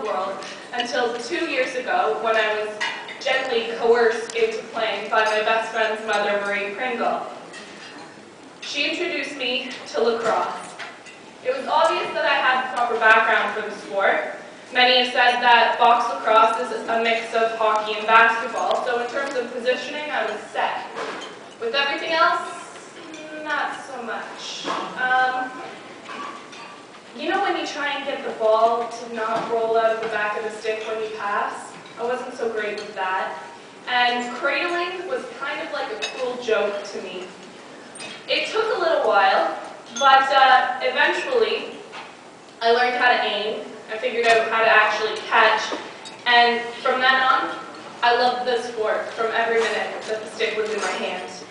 world until 2 years ago when I was gently coerced into playing by my best friend's mother, Marie Pringle. She introduced me to lacrosse. It was obvious that I had the proper background for the sport. Many have said that box lacrosse is a mix of hockey and basketball, so in terms of positioning, I was set. With everything else, not so much. You know when you try and get the ball to not roll out of the back of the stick when you pass? I wasn't so great with that. And cradling was kind of like a cruel joke to me. It took a little while, but eventually I learned how to aim. I figured out how to actually catch, and from then on, I loved the sport from every minute that the stick was in my hands.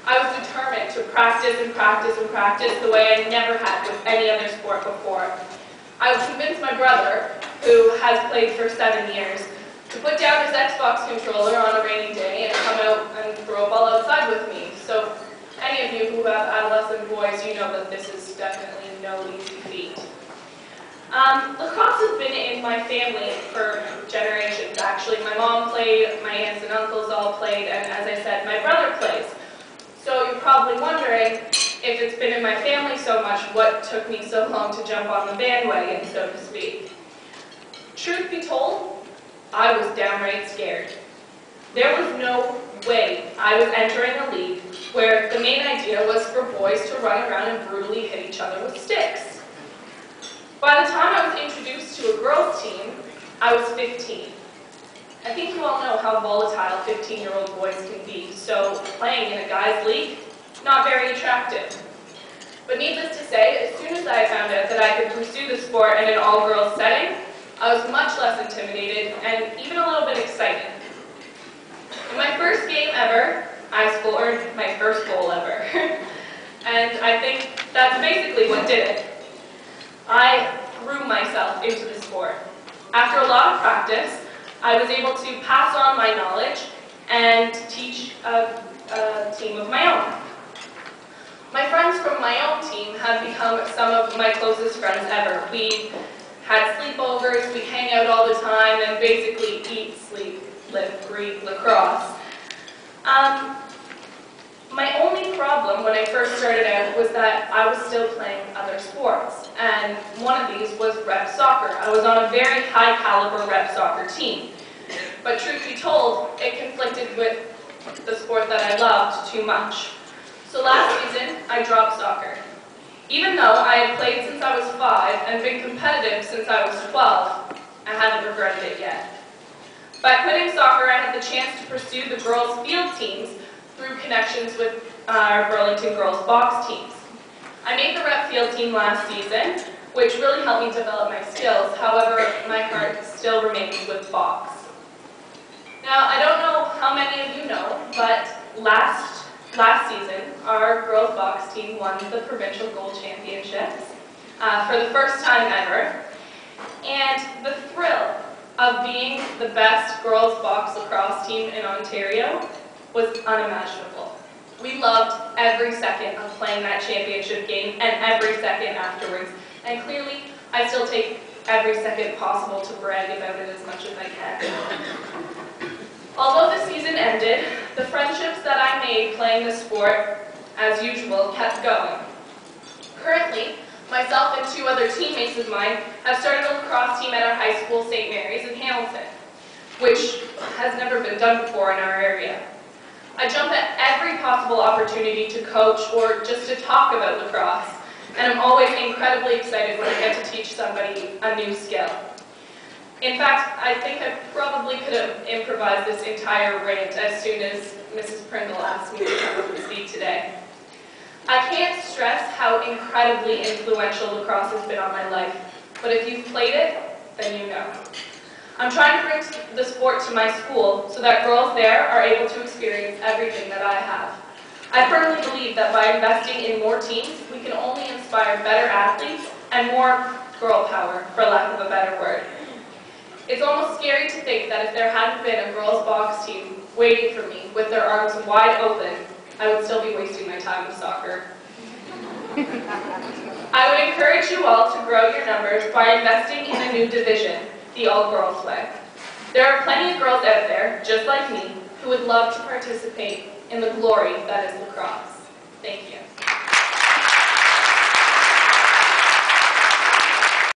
I was determined to practice and practice and practice the way I never had with any other sport before. I would convince my brother, who has played for 7 years, to put down his Xbox controller on a rainy day and come out and throw a ball outside with me. So any of you who have adolescent boys, you know that this is definitely no easy feat. Lacrosse has been in my family for generations, actually. My mom played, my aunts and uncles all played, and as I said, my brother plays. So you're probably wondering, if it's been in my family so much, what took me so long to jump on the bandwagon, so to speak? Truth be told, I was downright scared. There was no way I was entering a league where the main idea was for boys to run around and brutally hit each other with sticks. By the time I was introduced to a girls' team, I was 15. I think you all know how volatile 15-year-old boys can be, so playing in a guys' league, not very attractive. But needless to say, as soon as I found out that I could pursue the sport in an all-girls setting, I was much less intimidated and even a little bit excited. In my first game ever, I scored my first goal ever. And I think that's basically what did it. I threw myself into the sport. After a lot of practice, I was able to pass on my knowledge and teach a team of my own. My friends from my own team have become some of my closest friends ever. We had sleepovers, we hang out all the time, and basically eat, sleep, live, breathe lacrosse. My only problem when I first started out was that I was still playing other sports, and one of these was rep soccer. I was on a very high caliber rep soccer team, but truth be told, it conflicted with the sport that I loved too much. So last season, I dropped soccer. Even though I had played since I was 5 and been competitive since I was 12, I haven't regretted it yet. By quitting soccer, I had the chance to pursue the girls' field teams through connections with our Burlington girls' box teams. I made the rep field team last season, which really helped me develop my skills. However, my heart still remains with box. Now, I don't know how many of you know, but last season, our girls' box team won the provincial gold championships for the first time ever. And the thrill of being the best girls' box lacrosse team in Ontario was unimaginable. We loved every second of playing that championship game and every second afterwards. And clearly, I still take every second possible to brag about it as much as I can. Although the season ended, the friendships that I made playing the sport, as usual, kept going. Currently, myself and 2 other teammates of mine have started a lacrosse team at our high school, St. Mary's in Hamilton, which has never been done before in our area. I jump at every possible opportunity to coach or just to talk about lacrosse, and I'm always incredibly excited when I get to teach somebody a new skill. In fact, I think I probably could have improvised this entire rant as soon as Mrs. Pringle asked me to come up and speak today. I can't stress how incredibly influential lacrosse has been on my life, but if you've played it, then you know. I'm trying to bring the sport to my school so that girls there are able to experience everything that I have. I firmly believe that by investing in more teams, we can only inspire better athletes and more girl power, for lack of a better word. It's almost scary to think that if there hadn't been a girls' box team waiting for me with their arms wide open, I would still be wasting my time with soccer. I would encourage you all to grow your numbers by investing in a new division. the all-girls way. There are plenty of girls out there, just like me, who would love to participate in the glory that is lacrosse. Thank you.